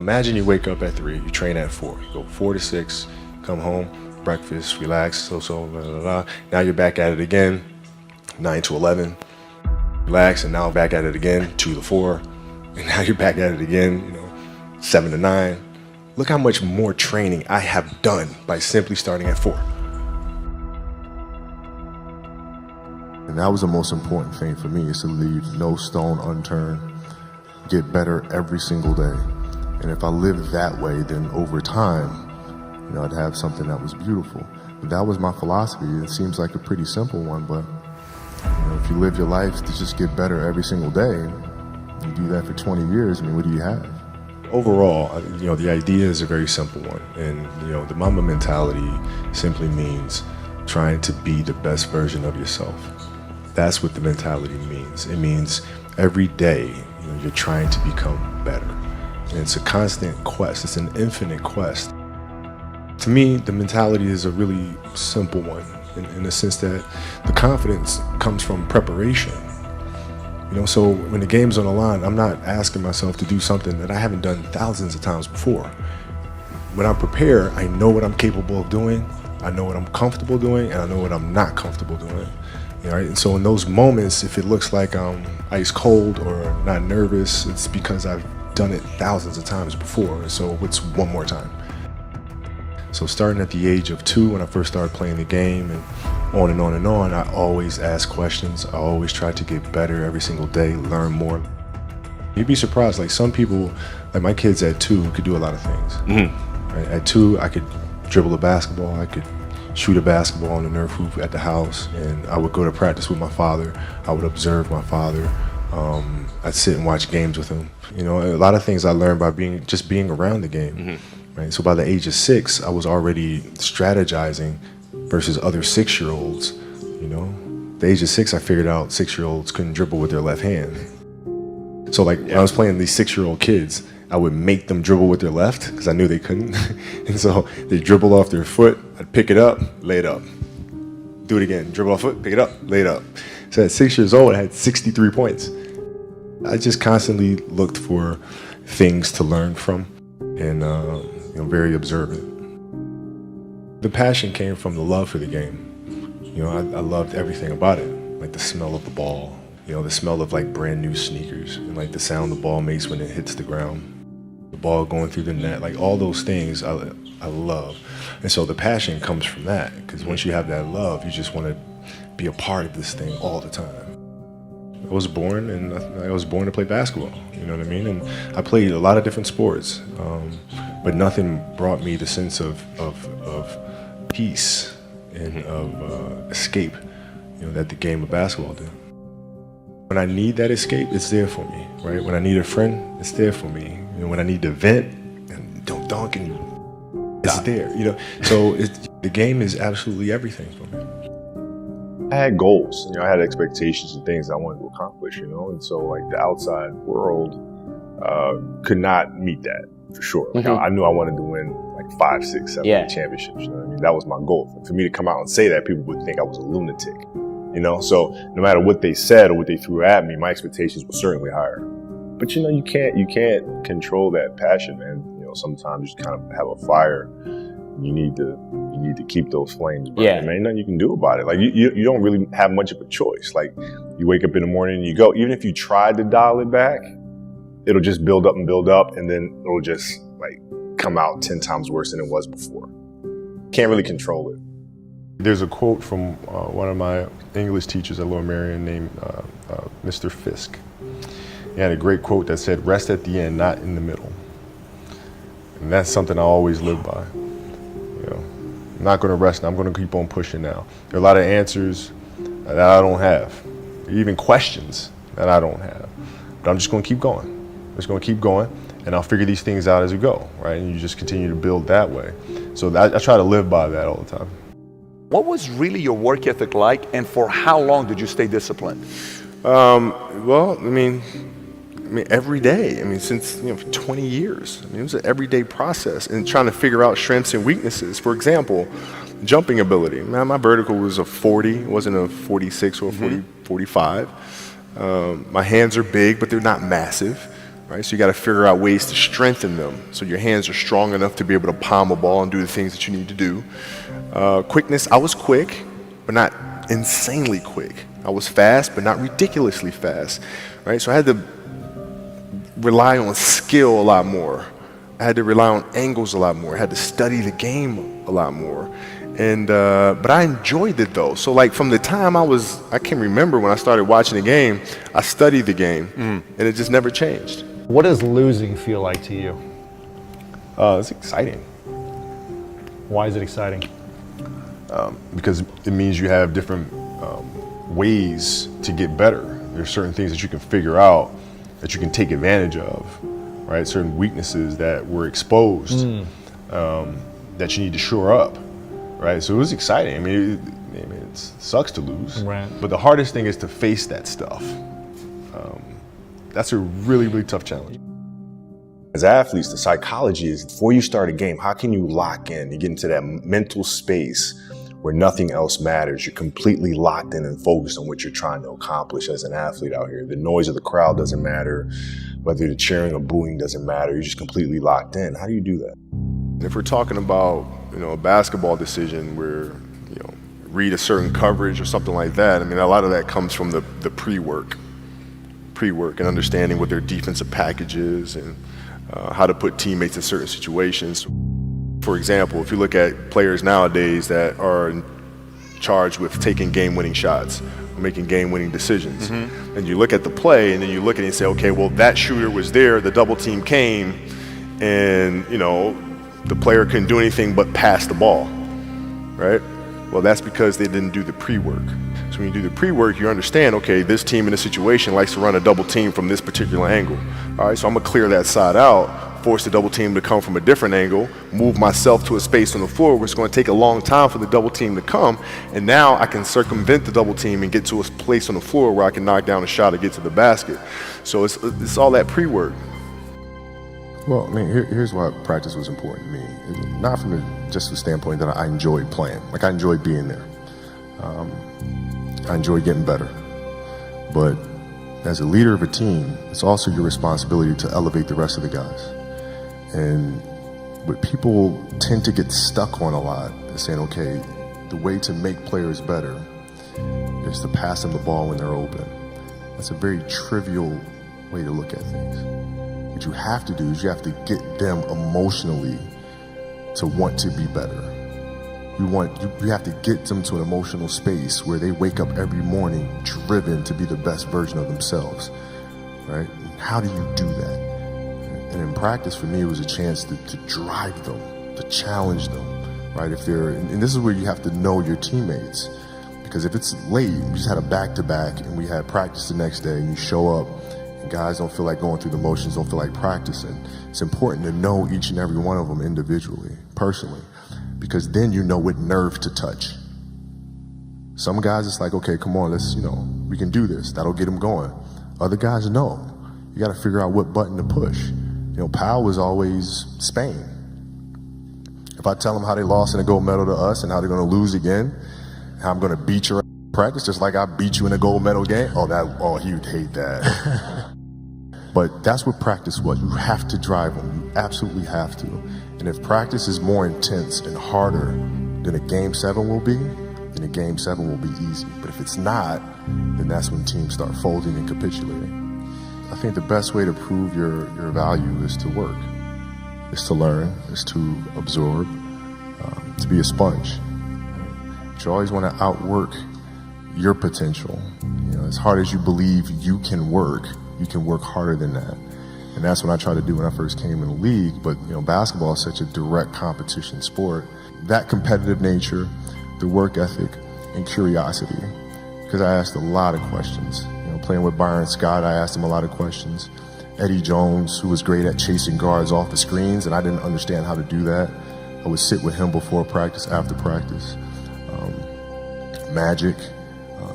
Imagine you wake up at 3, you train at 4, you go 4 to 6, come home, breakfast, relax, blah, blah, blah. Now you're back at it again, 9 to 11, relax, and now back at it again, 2 to 4, and now you're back at it again, 7 to 9. Look how much more training I have done by simply starting at 4. And that was the most important thing for me, is to leave no stone unturned, get better every single day. And if I lived that way, then over time, I'd have something that was beautiful. But that was my philosophy. It seems like a pretty simple one, but if you live your life to just get better every single day, you do that for 20 years, what do you have? Overall, the idea is a very simple one. And, the Mamba Mentality simply means trying to be the best version of yourself. That's what the mentality means. It means every day, you're trying to become better. And it's a constant quest. It's an infinite quest. To me, the mentality is a really simple one in the sense that the confidence comes from preparation. So when the game's on the line, I'm not asking myself to do something that I haven't done thousands of times before. When I prepare, I know what I'm capable of doing, I know what I'm comfortable doing, and I know what I'm not comfortable doing. Right? And so in those moments, if it looks like I'm ice cold or not nervous, it's because I've done it thousands of times before, so it's one more time. So starting at the age of 2, when I first started playing the game, and on and on and on, I always asked questions. I always tried to get better every single day, learn more. You'd be surprised, like some people, like my kids at 2 could do a lot of things. Mm-hmm. Right? At 2, I could dribble a basketball, I could shoot a basketball on the Nerf hoop at the house, and I would go to practice with my father. I would observe my father. I'd sit and watch games with him. A lot of things I learned by being around the game. Mm-hmm. Right? So by the age of 6, I was already strategizing versus other 6-year-olds. The age of 6, I figured out 6-year-olds couldn't dribble with their left hand. So when I was playing these 6-year-old kids, I would make them dribble with their left because I knew they couldn't. And so they dribble off their foot, I'd pick it up, lay it up. Do it again, dribble off foot, pick it up, lay it up. So at 6 years old, I had 63 points. I just constantly looked for things to learn from, and very observant. The passion came from the love for the game. I loved everything about it, like the smell of the ball, the smell of like brand new sneakers, and like the sound the ball makes when it hits the ground, the ball going through the net, like all those things I love. And so the passion comes from that, because once you have that love, you just want to be a part of this thing all the time. I was born to play basketball, you know what I mean? And I played a lot of different sports, but nothing brought me the sense of peace and of escape, that the game of basketball did. When I need that escape, it's there for me, right? When I need a friend, it's there for me. When I need to vent and don't dunk, and it's there, So the game is absolutely everything for me. I had goals, I had expectations and things I wanted to accomplish, and so like the outside world could not meet that for sure. Like, I knew I wanted to win like 5, 6, 7 championships. That was my goal. For me to come out and say that, people would think I was a lunatic. So no matter what they said or what they threw at me, my expectations were certainly higher. But you can't control that passion, man. Sometimes you just kind of have a fire. You need to keep those flames burning. Yeah. Man, ain't nothing you can do about it. Like you don't really have much of a choice. Like you wake up in the morning and you go. Even if you tried to dial it back, it'll just build up, and then it'll just like come out 10 times worse than it was before. Can't really control it. There's a quote from one of my English teachers at Lower Merion named Mr. Fisk. He had a great quote that said, "Rest at the end, not in the middle." And that's something I always live by. I'm not going to rest. I'm going to keep on pushing now. There are a lot of answers that I don't have, even questions that I don't have. But I'm just going to keep going. I'm just going to keep going, and I'll figure these things out as we go, right? And you just continue to build that way. So I try to live by that all the time. What was really your work ethic like, and for how long did you stay disciplined? Well, every day. Since 20 years. It was an everyday process, and trying to figure out strengths and weaknesses. For example, jumping ability. My vertical was a 40, it wasn't a 46 or a 45. My hands are big, but they're not massive. right? So you got to figure out ways to strengthen them so your hands are strong enough to be able to palm a ball and do the things that you need to do. Quickness, I was quick, but not insanely quick. I was fast, but not ridiculously fast, right? So I had to rely on skill a lot more. I had to rely on angles a lot more. I had to study the game a lot more. And but I enjoyed it though. So like from the time I can remember when I started watching the game, I studied the game, and it just never changed. What does losing feel like to you? It's exciting. Why is it exciting? Because it means you have different ways to get better. There's certain things that you can figure out that you can take advantage of, right? Certain weaknesses that were exposed that you need to shore up, right? So it was exciting. I mean, it sucks to lose, right? But the hardest thing is to face that stuff. That's a really, really tough challenge. As athletes, the psychology is before you start a game, how can you lock in? You get into that mental space where nothing else matters. You're completely locked in and focused on what you're trying to accomplish as an athlete out here. The noise of the crowd doesn't matter. Whether you're cheering or booing doesn't matter. You're just completely locked in. How do you do that? If we're talking about, a basketball decision where, read a certain coverage or something like that, I mean, a lot of that comes from the pre-work and understanding what their defensive package is and how to put teammates in certain situations. For example, if you look at players nowadays that are charged with taking game-winning shots, or making game-winning decisions, and you look at the play and then you look at it and say, okay, well, that shooter was there, the double team came, and, the player couldn't do anything but pass the ball, right? Well, that's because they didn't do the pre-work. So when you do the pre-work, you understand, okay, this team in this situation likes to run a double team from this particular angle. All right, so I'm gonna clear that side out, force the double team to come from a different angle, move myself to a space on the floor where it's gonna take a long time for the double team to come, and now I can circumvent the double team and get to a place on the floor where I can knock down a shot or get to the basket. So it's all that pre-work. Well, I mean, here's why practice was important to me. Not from just the standpoint that I enjoyed playing. Like, I enjoyed being there. I enjoyed getting better. But as a leader of a team, it's also your responsibility to elevate the rest of the guys. And what people tend to get stuck on a lot is saying, okay, the way to make players better is to pass them the ball when they're open. That's a very trivial way to look at things. What you have to do is you have to get them emotionally to want to be better. You have to get them to an emotional space where they wake up every morning driven to be the best version of themselves, right? How do you do that? And in practice, for me, it was a chance to drive them, to challenge them, right? And this is where you have to know your teammates, because if it's late, we just had a back-to-back and we had practice the next day, and you show up and guys don't feel like going through the motions, don't feel like practicing. It's important to know each and every one of them individually, personally, because then you know what nerve to touch. Some guys, it's like, okay, come on, let's, we can do this. That'll get them going. Other guys, no. You got to figure out what button to push. Powell was always Spain. If I tell them how they lost in a gold medal to us and how they're going to lose again, how I'm going to beat your practice just like I beat you in a gold medal game, he would hate that. But that's what practice was. You have to drive them. You absolutely have to. And if practice is more intense and harder than a Game 7 will be, then a Game 7 will be easy. But if it's not, then that's when teams start folding and capitulating. I think the best way to prove your value is to work, is to learn, is to absorb, to be a sponge. But you always want to outwork your potential. As hard as you believe you can work harder than that. And that's what I tried to do when I first came in the league. But basketball is such a direct competition sport. That competitive nature, the work ethic, and curiosity. Because I asked a lot of questions. Playing with Bryant Scott, I asked him a lot of questions. Eddie Jones, who was great at chasing guards off the screens, and I didn't understand how to do that. I would sit with him before practice, after practice. Magic,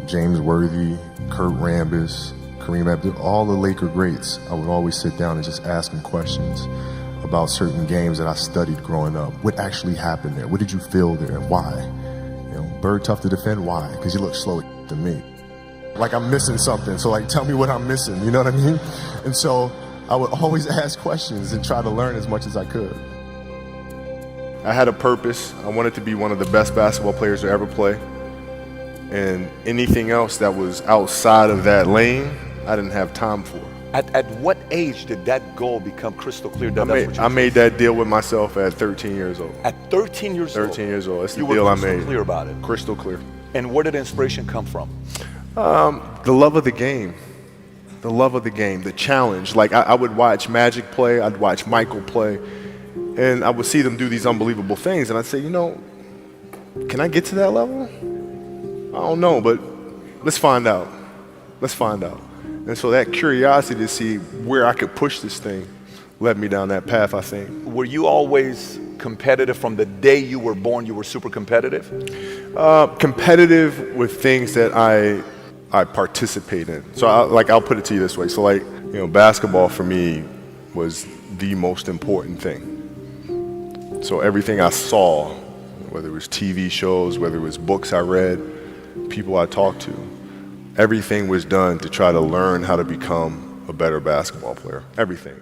James Worthy, Kurt Rambis, Kareem Abdul, all the Laker greats, I would always sit down and just ask them questions about certain games that I studied growing up. What actually happened there? What did you feel there and why? Bird tough to defend, why? Because you look slower than me. Like I'm missing something, so tell me what I'm missing, you know what I mean? And so I would always ask questions and try to learn as much as I could. I had a purpose. I wanted to be one of the best basketball players to ever play. And anything else that was outside of that lane, I didn't have time for. At what age did that goal become crystal clear? I made that deal with myself at 13 years old. At 13 years old? 13 years old. That's the you deal I were made. crystal clear about it? Crystal clear. And where did inspiration come from? The love of the game. The love of the game, the challenge. Like I would watch Magic play, I'd watch Michael play, and I would see them do these unbelievable things, and I'd say, you know, can I get to that level? I don't know, but let's find out. Let's find out. And so that curiosity to see where I could push this thing led me down that path, I think. Were you always competitive from the day you were born? You were super competitive? Competitive with things that I participate in. So I'll put it to you this way. So like, you know, basketball for me was the most important thing. So everything I saw, whether it was TV shows, whether it was books I read, people I talked to, everything was done to try to learn how to become a better basketball player. Everything.